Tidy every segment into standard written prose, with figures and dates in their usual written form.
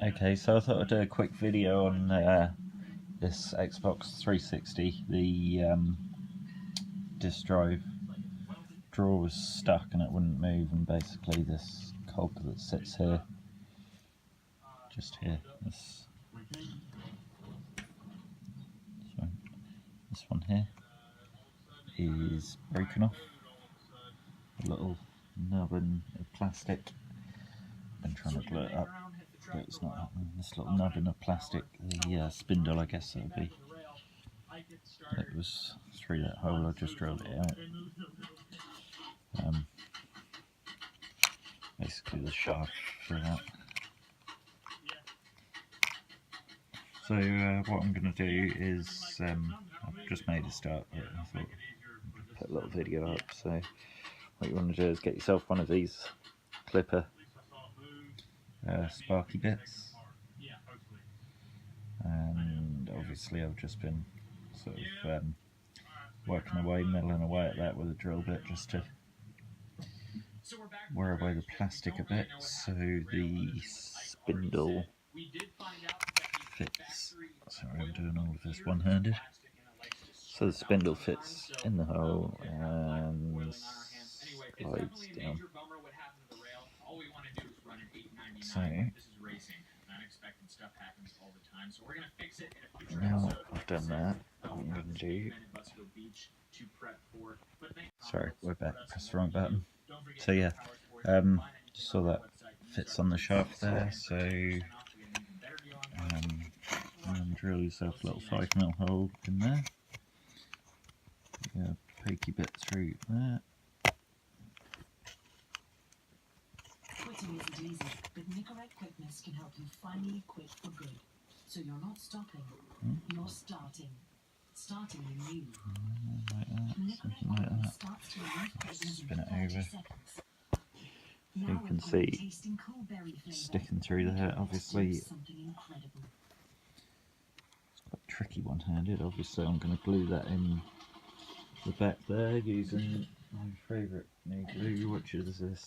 Okay, so I thought I'd do a quick video on this Xbox 360. The disk drive drawer was stuck and it wouldn't move, and basically this cog that sits here, just here, this one here, is broken off. A little nubbin of plastic. I've been trying to glue it up, but it's not happening. This little nubbin of plastic, the spindle, I guess it would be. It was through that hole. I just drilled it out. Basically the shaft for that. So what I'm going to do is, I've just made a start, but I thought I'd put a little video up. So what you want to do is get yourself one of these clipper sparky bits, and obviously I've just been sort of working away, milling away at that with a drill bit just to wear away the plastic a bit, so the spindle fits. Sorry, I'm doing all of this one-handed. So the spindle fits in the hole and slides down. So now I've done that, what I'm going to do... Sorry, we're back, press the wrong button. So yeah, just saw that fits on the shaft there, so drill yourself a little 5mm hole in there. Yeah, pokey bit through there. Quitting isn't easy, but Nicorette quickness can help you finally quit for good. So you're not stopping, you're starting. Starting anew. Like that, something like that. Spin it over. So you can see sticking through there, obviously. It's quite tricky one-handed. Obviously I'm going to glue that in the back there using my favourite new glue, which is this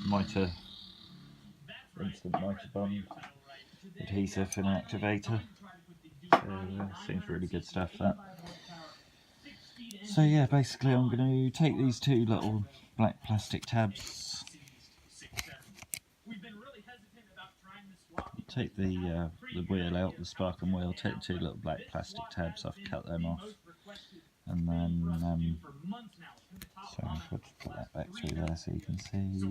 mitre, instant mitre bond adhesive and activator. So seems really good stuff, that. So yeah, basically I'm going to take these two little black plastic tabs, take the wheel out, the sparking wheel, take the two little black plastic tabs off, cut them off, and then so I'll just put that back through there so you can see. So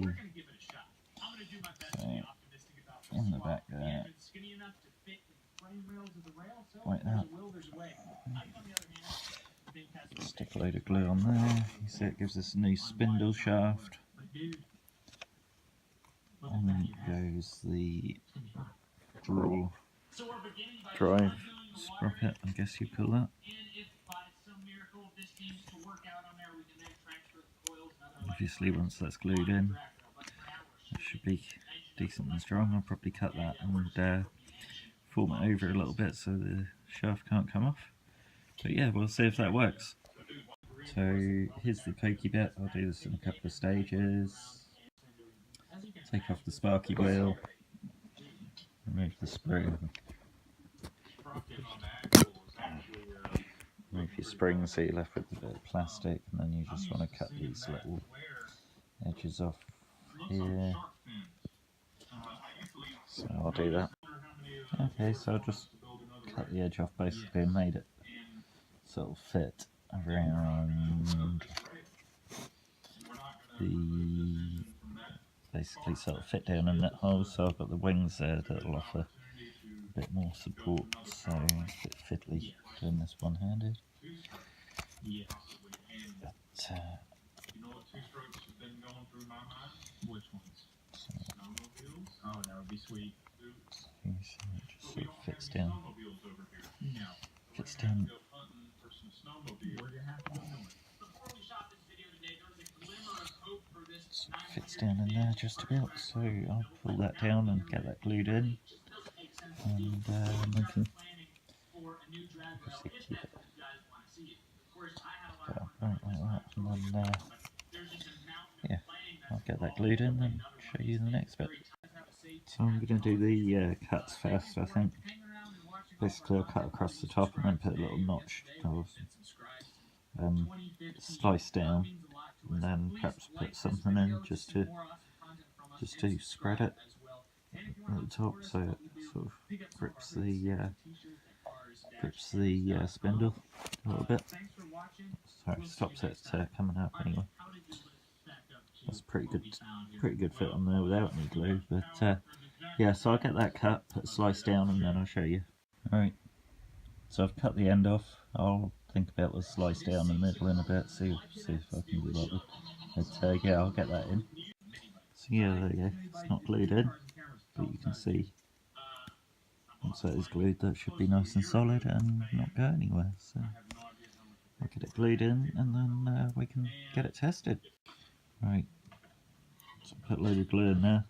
in the back there, like that. Stick a load of glue on there. You see it gives us a new spindle shaft. And then goes the drive sprocket, I guess you call that. Obviously once that's glued in, it should be decent and strong. I'll probably cut that and form it over a little bit so the shaft can't come off. But yeah, we'll see if that works. So here's the pokey bit. I'll do this in a couple of stages. Take off the sparky wheel, remove the spring, remove your spring so you're left with a bit of plastic, and then you just want to cut these little edges off here. So I'll do that. Okay, so I'll just cut the edge off basically and made it sort of fit around the, basically sort of fit down in that hole, so I've got the wings there that'll offer a bit more support, so it's a bit fiddly doing this one-handed. But so you see it just sort of fits down. Sort of fits down in there just about, so I'll pull that down and get that glued in, and we can obviously keep it right like that, and then yeah, I'll get that glued in and show you the next bit. So I'm going to do the cuts first, I think. Basically I'll cut across the top and then put a little notch or slice down, and then perhaps put something in just to spread it at the top so it sort of grips the spindle a little bit. Sorry, stops it coming out anyway. That's a pretty good fit on there without any glue, but yeah, so I'll get that cut, put a slice down, and then I'll show you. Alright, so I've cut the end off. I'll think about the slice down the middle in a bit, see if I can do that. But yeah, I'll get that in. So yeah, there you go. It's not glued in, but you can see once that is glued, that should be nice and solid and not go anywhere. So I'll get it glued in, and then we can get it tested. Right, so put a load of glue in there.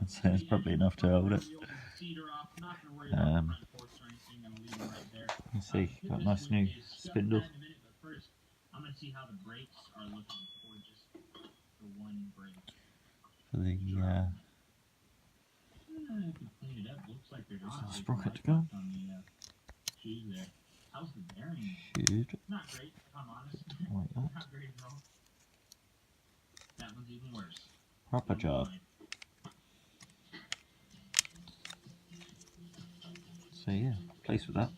So it's probably enough to hold it. You see, got a nice new spindle. For the sprocket to go. Should like that. Proper job. So yeah, pleased with that.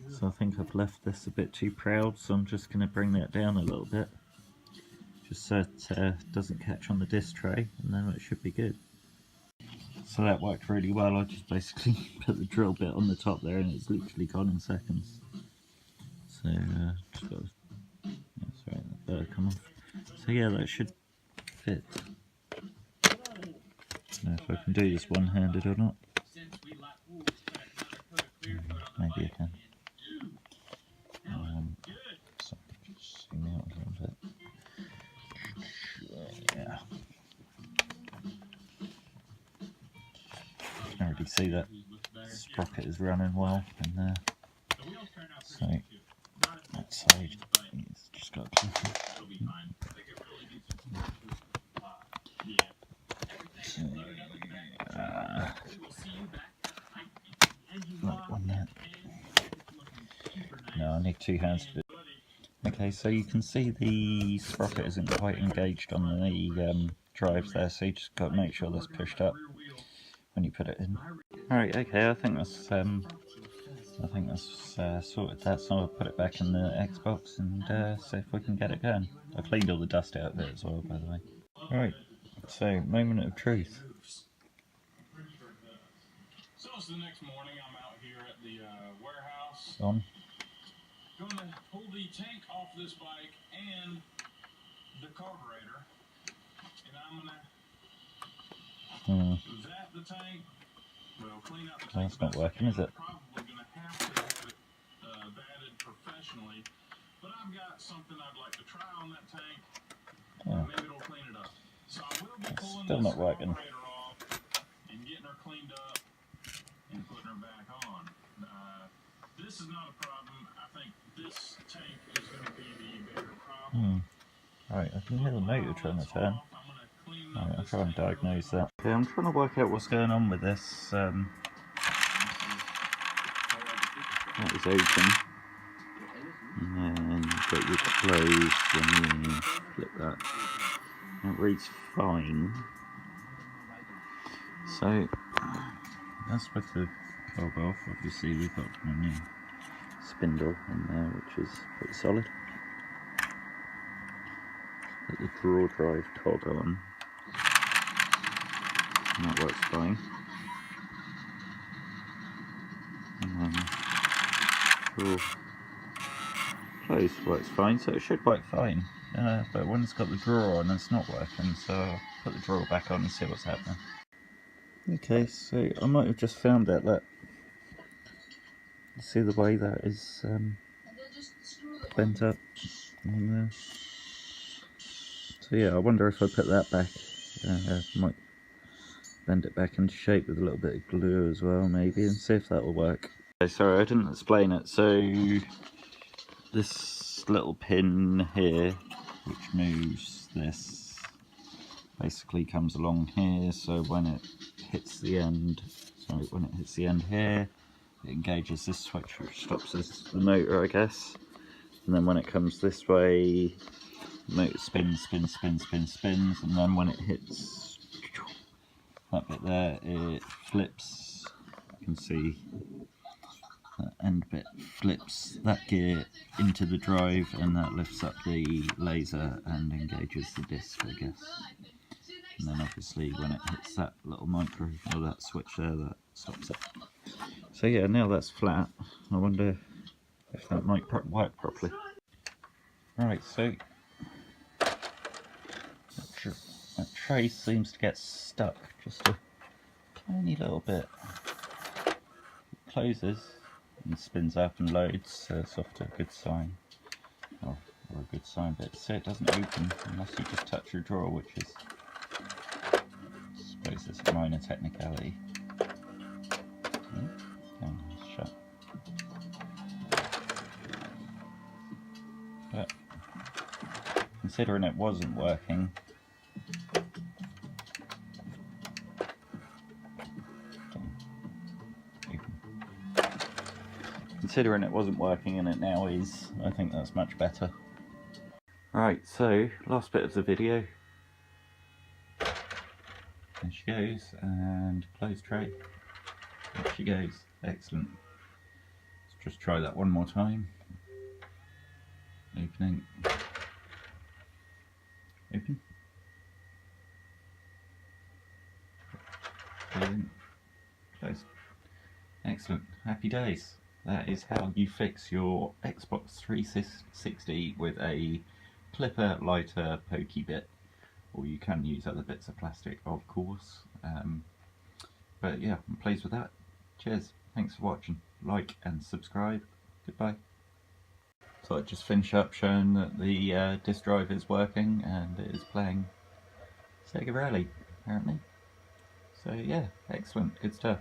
So I think I've left this a bit too proud, so I'm just going to bring that down a little bit, just so it doesn't catch on the disc tray, and then it should be good. So that worked really well. I just basically put the drill bit on the top there, and it's literally gone in seconds. So just got to, sorry, that better come off. So yeah, that should fit. I don't know if I can do this one-handed or not. Maybe I can. So just zoom out a little bit. Yeah. You can already see that sprocket is running well in there. So that side, it's just got to clip it. So, like one there. No, I need two hands to do it. Okay, so you can see the sprocket isn't quite engaged on the drives there, so you just got to make sure that's pushed up when you put it in. Alright, okay, I think that's sorted that, so I'll put it back in the Xbox and see if we can get it going. I cleaned all the dust out of it as well, by the way. Alright, so moment of truth. So it's the next morning. I'm out here at the warehouse. On. Going to pull the tank off this bike and the carburetor, and I'm gonna zap the tank. Well, clean out the tank. That's not working, is it? I'm probably gonna have to have it vatted professionally, but I've got something I'd like to try on that tank. Maybe it'll clean it up. So I will be pulling still this not working. carburetor off and getting her cleaned up and putting her back on. This is not a problem. I think this tank is going to be the bigger problem. Right, I can hear the motor trying to turn. Right, I'll try and diagnose that. Okay, I'm trying to work out what's going on with this. That is open. And then you've got your closed when you flip that. It reads fine. So that's with the cob off. Obviously we've got a new spindle in there which is pretty solid. Put the draw drive toggle on. And that works fine. And then draw close works fine, so it should work fine. But when it's got the drawer on, it's not working, so I'll put the drawer back on and see what's happening. Okay, so I might have just found out that you see the way that is bent up on there. So yeah, I wonder if I put that back, might bend it back into shape with a little bit of glue as well maybe, and see if that will work. Okay, sorry, I didn't explain it. So this little pin here, which moves this basically comes along here, so when it hits the end, here, it engages this switch which stops the motor, I guess, and then when it comes this way, the motor spins, and then when it hits that bit there, it flips. You can see that end bit flips that gear into the drive, and that lifts up the laser and engages the disc, I guess. And then obviously when it hits that little micro, or that switch there, that stops it. So yeah, now that's flat, I wonder if that might work properly. Right, so that tray seems to get stuck just a tiny little bit. It closes and spins up and loads, so it's often a good sign, or a good sign, but so it doesn't open unless you just touch your drawer, which is, I suppose, it's a minor technicality. Shut. But considering it wasn't working, and it now is, I think that's much better. Right, so last bit of the video. There she goes, and close tray. There she goes. Excellent. Let's just try that one more time. Opening. Open. Brilliant. Close. Excellent. Happy days. That is how you fix your Xbox 360 with a clipper, lighter, pokey bit. Or you can use other bits of plastic, of course. But yeah, I'm pleased with that. Cheers. Thanks for watching. Like and subscribe. Goodbye. So I'd just finish up showing that the disk drive is working and it is playing Sega Rally, apparently. So yeah, excellent. Good stuff.